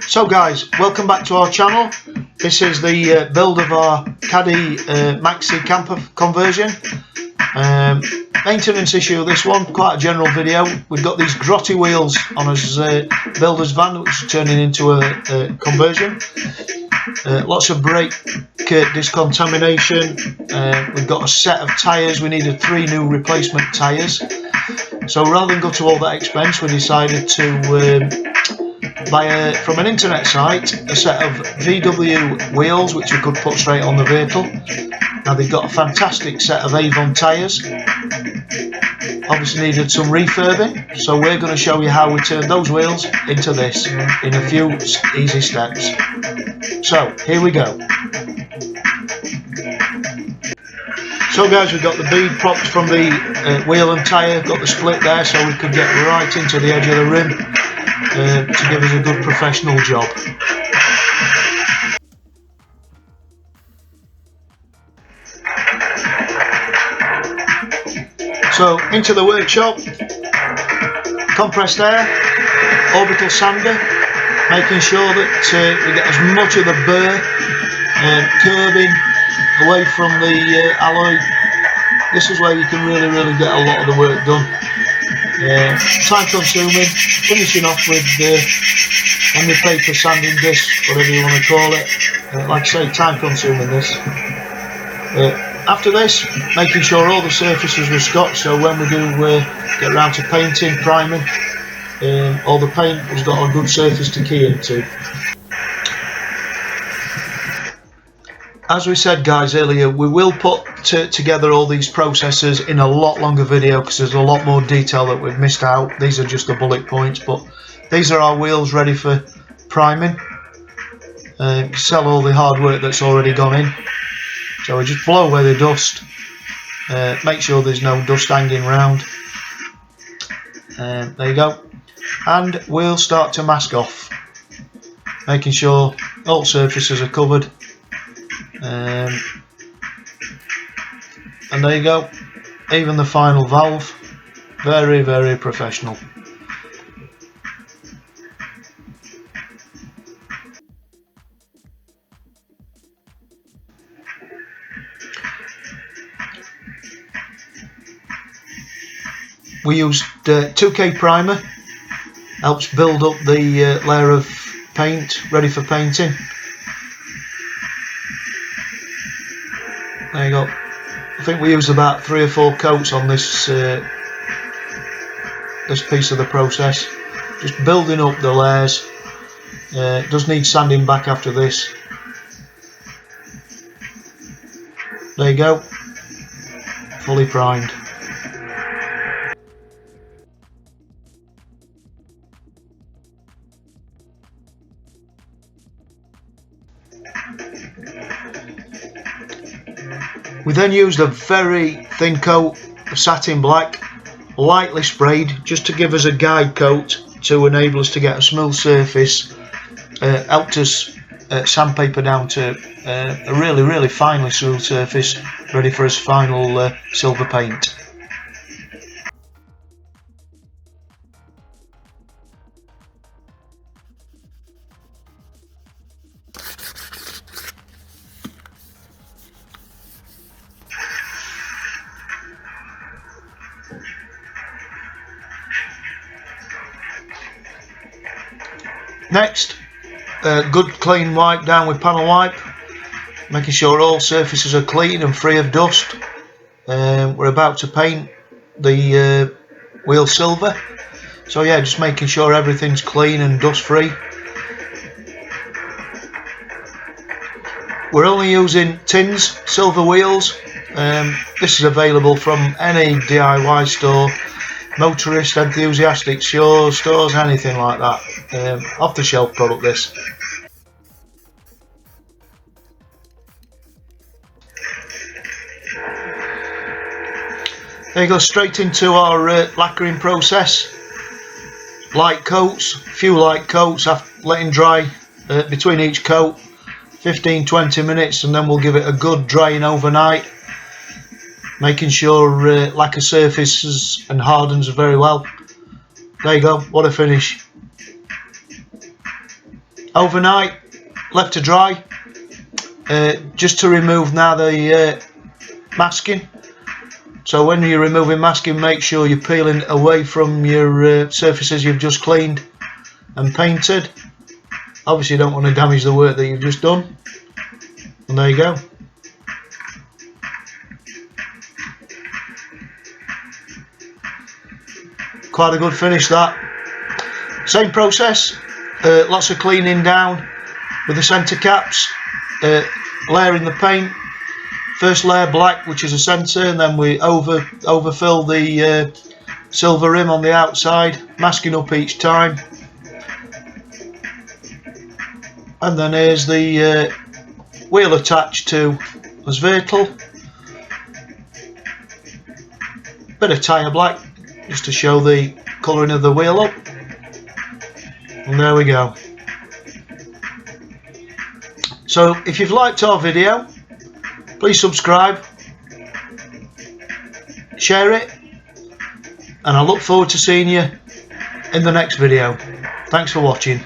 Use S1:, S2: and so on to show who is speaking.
S1: So guys, welcome back to our channel. This is the build of our Caddy maxi camper conversion. Maintenance issue, this one, quite a general video. We've got these grotty wheels on his builder's van, which is turning into a conversion. Lots of brake discontamination. We've got a set of tyres. We needed 3 new replacement tyres. So rather than go to all that expense, we decided to buy from an internet site a set of VW wheels which we could put straight on the vehicle. Now they've got a fantastic set of Avon tyres. Obviously needed some refurbing, so we're going to show you how we turn those wheels into this in a few easy steps. So here we go. So guys, we've got the bead props from the wheel and tyre, got the split there so we could get right into the edge of the rim to give us a good professional job. So into the workshop, compressed air, orbital sander, making sure that we get as much of the burr curving away from the alloy. This is where you can really get a lot of the work done. Time consuming, finishing off with any paper sanding disc, whatever you want to call it. Like I say, time consuming this. After this, making sure all the surfaces were scotched, so when we do get around to painting, priming, all the paint has got a good surface to key into. As we said guys earlier, we will put together all these processes in a lot longer video because there's a lot more detail that we've missed out. These are just the bullet points, but these are our wheels ready for priming. Sell all the hard work that's already gone in. So we just blow away the dust, make sure there's no dust hanging around. There you go. And we'll start to mask off, making sure all surfaces are covered. And there you go, even the final valve, very professional. We used 2K primer, helps build up the layer of paint ready for painting. There you go. I think we used about 3 or 4 coats on this this piece of the process, just building up the layers. It does need sanding back after this. There you go, fully primed. We then used a very thin coat of satin black, lightly sprayed, just to give us a guide coat to enable us to get a smooth surface. Helped us sandpaper down to a really finely smooth surface, ready for his final silver paint. Next, good clean wipe down with panel wipe, making sure all surfaces are clean and free of dust. We're about to paint the wheel silver, so yeah, just making sure everything's clean and dust free. We're only using tins, silver wheels. This is available from any DIY store, motorist, enthusiastic stores, anything like that. Off the shelf product this. There you go, straight into our lacquering process. Light coats, few light coats, letting dry between each coat, 15-20 minutes, and then we'll give it a good drying overnight, making sure lacquer surfaces and hardens very well. There you go, what a finish. overnight, left to dry, just to remove now the masking. So when you're removing masking, make sure you're peeling away from your surfaces you've just cleaned and painted. Obviously you don't want to damage the work that you've just done. And there you go. Quite a good finish that. Same process, lots of cleaning down with the centre caps, layering the paint. First layer black, which is a centre, and then we overfill the silver rim on the outside, masking up each time. And then here's the wheel attached to as vertical. Bit of tyre black, just to show the colouring of the wheel up. And there we go. So if you've liked our video, please subscribe, share it, and I look forward to seeing you in the next video. Thanks for watching.